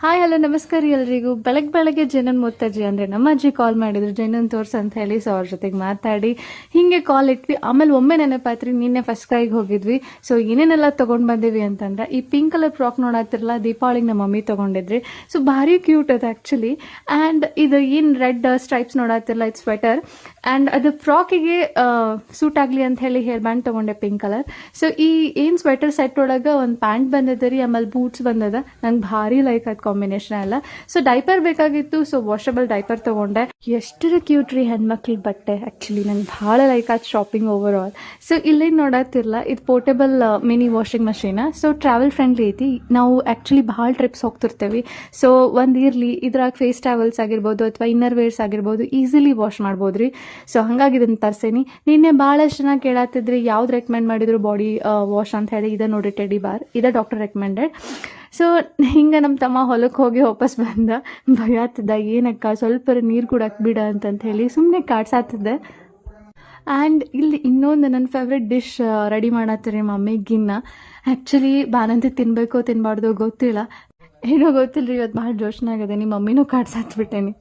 Hi hello ನಮಸ್ಕಾರ ರೀ ಎಲ್ರಿಗೂ. ಬೆಳಗ್ಗೆ ಜನನ್ ಮುತ್ತಜ್ಜಿ ಅಂದರೆ ನಮ್ಮ ಅಜ್ಜಿ ಕಾಲ್ ಮಾಡಿದ್ರು ಜನನ್ ತೋರ್ಸು ಅಂತ ಹೇಳಿ. ಸೊ ಅವ್ರ ಜೊತೆಗೆ ಮಾತಾಡಿ ಹಿಂಗೆ ಕಾಲ್ ಇಟ್ವಿ. ಆಮೇಲೆ ಒಮ್ಮೆ ನೆನಪಾತ್ರಿ, ನಿನ್ನೆ ಫಸ್ಟ್ ಕ್ರೈಗೆ ಹೋಗಿದ್ವಿ. ಸೊ ಏನೇನೆಲ್ಲ ತೊಗೊಂಡು ಬಂದೀವಿ ಅಂತಂದ್ರೆ, ಈ ಪಿಂಕ್ ಕಲರ್ ಫ್ರಾಕ್ ನೋಡತ್ತಿರಲ್ಲ, ದೀಪಾವಳಿಗೆ ನಮ್ಮ ಮಮ್ಮಿ ತೊಗೊಂಡಿದ್ರಿ. ಸೊ ಭಾರಿ ಕ್ಯೂಟ್ ಅದು ಆ್ಯಕ್ಚುಲಿ. ಆ್ಯಂಡ್ ಇದು ಏನು ರೆಡ್ ಸ್ಟ್ರೈಪ್ಸ್ ನೋಡತ್ತಿರಲ್ಲ, ಇದು ಸ್ವೆಟರ್. ಆ್ಯಂಡ್ ಅದು ಫ್ರಾಕಿಗೆ ಸೂಟ್ ಆಗಲಿ ಅಂತ ಹೇಳಿ ಹೇರ್ ಬ್ಯಾಂಡ್ ತೊಗೊಂಡೆ ಪಿಂಕ್ ಕಲರ್. ಸೊ ಈ ಏನು ಸ್ವೆಟರ್ ಸೆಟ್ ಒಳಗೆ ಒಂದು ಪ್ಯಾಂಟ್ ಬಂದದ ರೀ, ಆಮೇಲೆ ಬೂಟ್ಸ್ ಬಂದದ. ನಂಗೆ ಭಾರಿ ಲೈಕ್ ಅದು ಕಾಂಬಿನೇಷನ್ ಎಲ್ಲ. ಸೊ ಡೈಪರ್ ಬೇಕಾಗಿತ್ತು, ಸೊ ವಾಷಬಲ್ ಡೈಪರ್ ತೊಗೊಂಡೆ. ಎಷ್ಟರ ಕ್ಯೂಟ್ ರೀ ಹೆಣ್ಮಕ್ಳ ಬಟ್ಟೆ. ಆ್ಯಕ್ಚುಲಿ ನಂಗೆ ಭಾಳ ಲೈಕ್ ಆಯ್ತು ಶಾಪಿಂಗ್ ಓವರ್ ಆಲ್. ಸೊ ಇಲ್ಲೇನು ನೋಡತ್ತಿರಲ್ಲ, ಇದು portable mini washing machine. So travel friendly ಐತಿ. ನಾವು ಆ್ಯಕ್ಚುಲಿ ಭಾಳ ಟ್ರಿಪ್ಸ್ ಹೋಗ್ತಿರ್ತೇವೆ. ಸೊ ಒಂದು ಇರಲಿ, ಇದ್ರಾಗ ಫೇಸ್ ಟ್ರಾವೆಲ್ಸ್ ಆಗಿರ್ಬೋದು ಅಥವಾ ಇನ್ನರ್ ವೇರ್ಸ್ ಆಗಿರ್ಬೋದು, ಈಸಿಲಿ ವಾಶ್ ಮಾಡ್ಬೋದು ರೀ. ಸೊ ಹಾಗಾಗಿ ಇದನ್ನು ತರ್ಸೇನಿ. ನಿನ್ನೆ ಭಾಳಷ್ಟು ಜನ ಕೇಳತ್ತಿದ್ರಿ ಯಾವ್ದು ರೆಕಮೆಂಡ್ ಮಾಡಿದ್ರು ಬಾಡಿ ವಾಶ್ ಅಂತ ಹೇಳಿ. ಇದೆ ನೋಡಿ ಟೆಡಿ ಬಾರ್, ಇದೆ ಡಾಕ್ಟರ್ ರೆಕಮೆಂಡೆಡ್. ಸೊ ಹಿಂಗೆ ನಮ್ಮ ತಮ್ಮ ಹೊಲಕ್ಕೆ ಹೋಗಿ ವಾಪಸ್ ಬಂದ, ಭಯತ್ತಿದ್ದ ಏನಕ್ಕ ಸ್ವಲ್ಪ ನೀರು ಕುಡಕ್ಕೆ ಬಿಡ ಅಂತಂತ ಹೇಳಿ ಸುಮ್ಮನೆ ಕಾಡ್ಸಾತಿದ್ದೆ. ಆ್ಯಂಡ್ ಇಲ್ಲಿ ಇನ್ನೊಂದು ನನ್ನ ಫೇವ್ರೆಟ್ ಡಿಶ್ ರೆಡಿ ಮಾಡತ್ತೀರಿ ಮಮ್ಮಿಗಿನ್ನ. ಆ್ಯಕ್ಚುಲಿ ಬಾನಂತಿ ತಿನ್ನಬೇಕೋ ತಿನ್ನಬಾರ್ದು ಗೊತ್ತಿಲ್ಲ, ಏನೋ ಗೊತ್ತಿಲ್ಲ ರೀ. ಇವತ್ತು ಭಾಳ ಜೋಶ್ನಾಗದೆ, ನಿಮ್ಮ ಮಮ್ಮಿನೂ ಕಾಡ್ಸಾತ್ಬಿಟ್ಟೇನಿ.